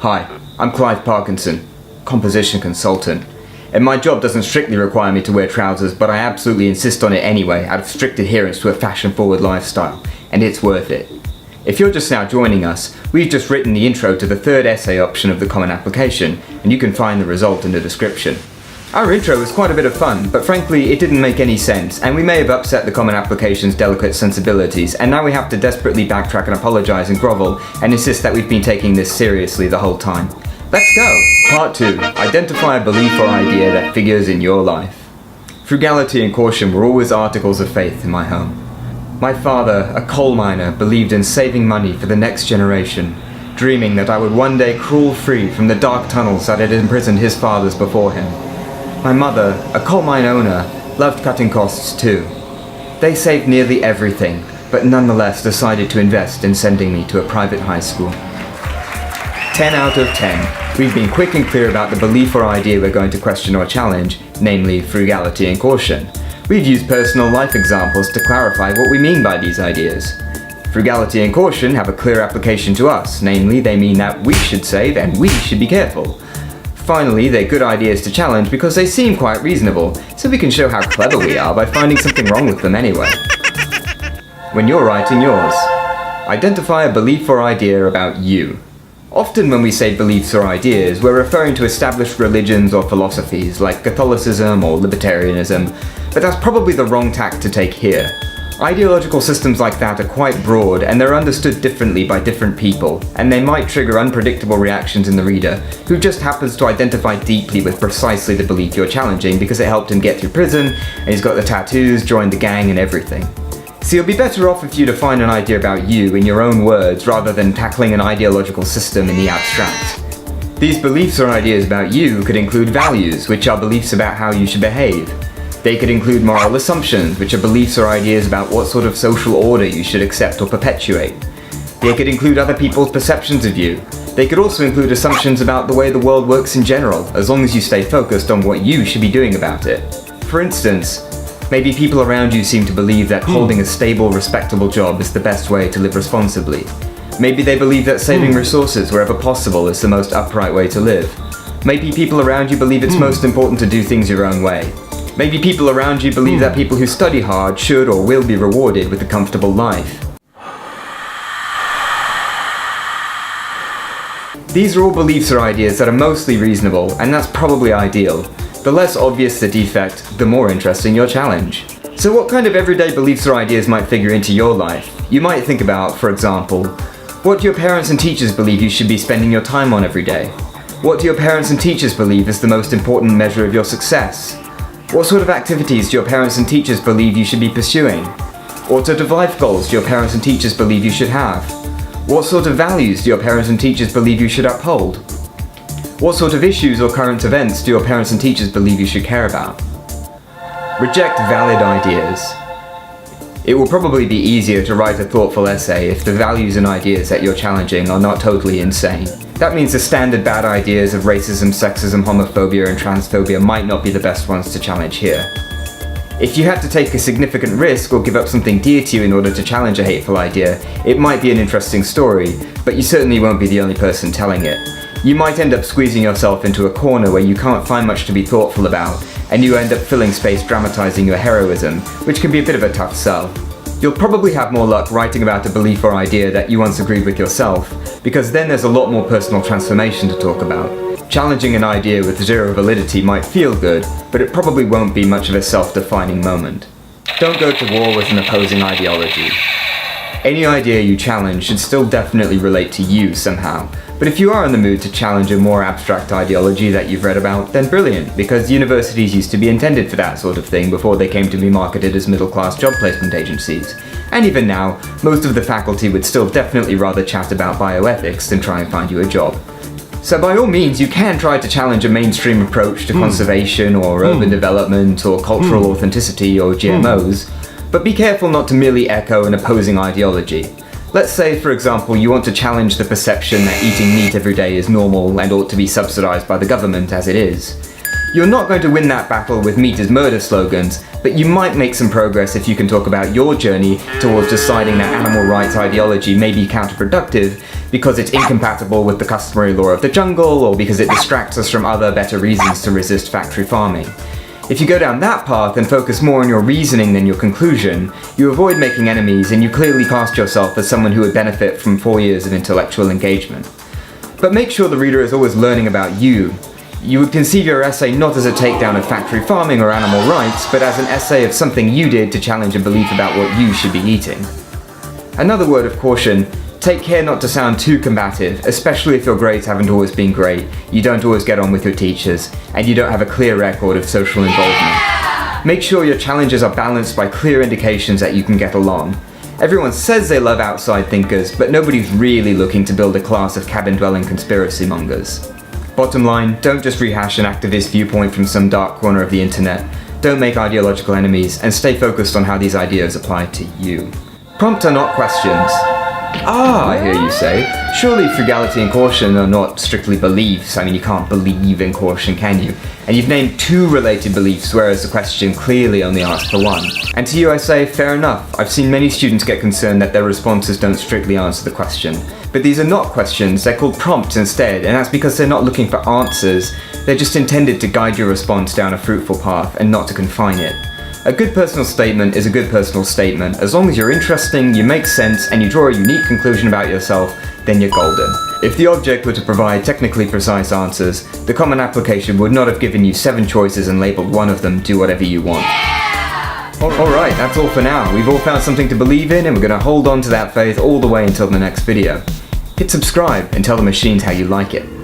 Hi, I'm Clive Parkinson, composition consultant. And my job doesn't strictly require me to wear trousers, but I absolutely insist on it anyway, out of strict adherence to a fashion-forward lifestyle. And it's worth it. If you're just now joining us, we've just written the intro to the third essay option of the Common Application, and you can find the result in the description. Our intro was quite a bit of fun, but frankly it didn't make any sense, and we may have upset the Common Application's delicate sensibilities, and now we have to desperately backtrack and apologise and grovel, and insist that we've been taking this seriously the whole time. Let's go! Part 2. Identify a belief or idea that figures in your life. Frugality and caution were always articles of faith in my home. My father, a coal miner, believed in saving money for the next generation, dreaming that I would one day crawl free from the dark tunnels that had imprisoned his fathers before him. My mother, a coal mine owner, loved cutting costs too. They saved nearly everything, but nonetheless decided to invest in sending me to a private high school. 10 out of 10. We've been quick and clear about the belief or idea we're going to question or challenge, namely frugality and caution. We've used personal life examples to clarify what we mean by these ideas. Frugality and caution have a clear application to us, namely they mean that we should save and we should be careful. Finally, they're good ideas to challenge because they seem quite reasonable, so we can show how clever we are by finding something wrong with them anyway. When you're writing yours, identify a belief or idea about you. Often when we say beliefs or ideas, we're referring to established religions or philosophies like Catholicism or libertarianism, but that's probably the wrong tack to take here. Ideological systems like that are quite broad and they're understood differently by different people, and they might trigger unpredictable reactions in the reader, who just happens to identify deeply with precisely the belief you're challenging because it helped him get through prison, and he's got the tattoos, joined the gang and everything. So you'll be better off if you define an idea about you in your own words rather than tackling an ideological system in the abstract. These beliefs or ideas about you could include values, which are beliefs about how you should behave. They could include moral assumptions, which are beliefs or ideas about what sort of social order you should accept or perpetuate. They could include other people's perceptions of you. They could also include assumptions about the way the world works in general, as long as you stay focused on what you should be doing about it. For instance, maybe people around you seem to believe that holding a stable, respectable job is the best way to live responsibly. Maybe they believe that saving resources wherever possible is the most upright way to live. Maybe people around you believe it's most important to do things your own way. Maybe people around you believe that people who study hard should or will be rewarded with a comfortable life. These are all beliefs or ideas that are mostly reasonable, and that's probably ideal. The less obvious the defect, the more interesting your challenge. So what kind of everyday beliefs or ideas might figure into your life? You might think about, for example, what do your parents and teachers believe you should be spending your time on every day? What do your parents and teachers believe is the most important measure of your success? What sort of activities do your parents and teachers believe you should be pursuing? What sort of life goals do your parents and teachers believe you should have? What sort of values do your parents and teachers believe you should uphold? What sort of issues or current events do your parents and teachers believe you should care about? Reject valid ideas. It will probably be easier to write a thoughtful essay if the values and ideas that you're challenging are not totally insane. That means the standard bad ideas of racism, sexism, homophobia and transphobia might not be the best ones to challenge here. If you had to take a significant risk or give up something dear to you in order to challenge a hateful idea, it might be an interesting story, but you certainly won't be the only person telling it. You might end up squeezing yourself into a corner where you can't find much to be thoughtful about, and you end up filling space dramatizing your heroism, which can be a bit of a tough sell. You'll probably have more luck writing about a belief or idea that you once agreed with yourself, because then there's a lot more personal transformation to talk about. Challenging an idea with zero validity might feel good, but it probably won't be much of a self-defining moment. Don't go to war with an opposing ideology. Any idea you challenge should still definitely relate to you somehow, but if you are in the mood to challenge a more abstract ideology that you've read about, then brilliant, because universities used to be intended for that sort of thing before they came to be marketed as middle-class job placement agencies. And even now, most of the faculty would still definitely rather chat about bioethics than try and find you a job. So by all means, you can try to challenge a mainstream approach to conservation or urban development or cultural authenticity or GMOs, but be careful not to merely echo an opposing ideology. Let's say, for example, you want to challenge the perception that eating meat every day is normal and ought to be subsidized by the government as it is. You're not going to win that battle with meat is murder slogans, but you might make some progress if you can talk about your journey towards deciding that animal rights ideology may be counterproductive because it's incompatible with the customary law of the jungle, or because it distracts us from other better reasons to resist factory farming. If you go down that path and focus more on your reasoning than your conclusion, you avoid making enemies and you clearly cast yourself as someone who would benefit from 4 years of intellectual engagement. But make sure the reader is always learning about you. You would conceive your essay not as a takedown of factory farming or animal rights, but as an essay of something you did to challenge a belief about what you should be eating. Another word of caution: take care not to sound too combative, especially if your grades haven't always been great, you don't always get on with your teachers, and you don't have a clear record of social involvement. Make sure your challenges are balanced by clear indications that you can get along. Everyone says they love outside thinkers, but nobody's really looking to build a class of cabin-dwelling conspiracy mongers. Bottom line, don't just rehash an activist viewpoint from some dark corner of the internet. Don't make ideological enemies, and stay focused on how these ideas apply to you. Prompt are not questions. Ah, I hear you say. Surely frugality and caution are not strictly beliefs. I mean, you can't believe in caution, can you? And you've named 2 related beliefs, whereas the question clearly only asks for 1. And to you I say, fair enough. I've seen many students get concerned that their responses don't strictly answer the question. But these are not questions, they're called prompts instead, and that's because they're not looking for answers. They're just intended to guide your response down a fruitful path and not to confine it. A good personal statement is a good personal statement. As long as you're interesting, you make sense, and you draw a unique conclusion about yourself, then you're golden. If the object were to provide technically precise answers, the common application would not have given you 7 choices and labelled one of them do whatever you want. Alright, that's all for now. We've all found something to believe in, and we're going to hold on to that faith all the way until the next video. Hit subscribe and tell the machines how you like it.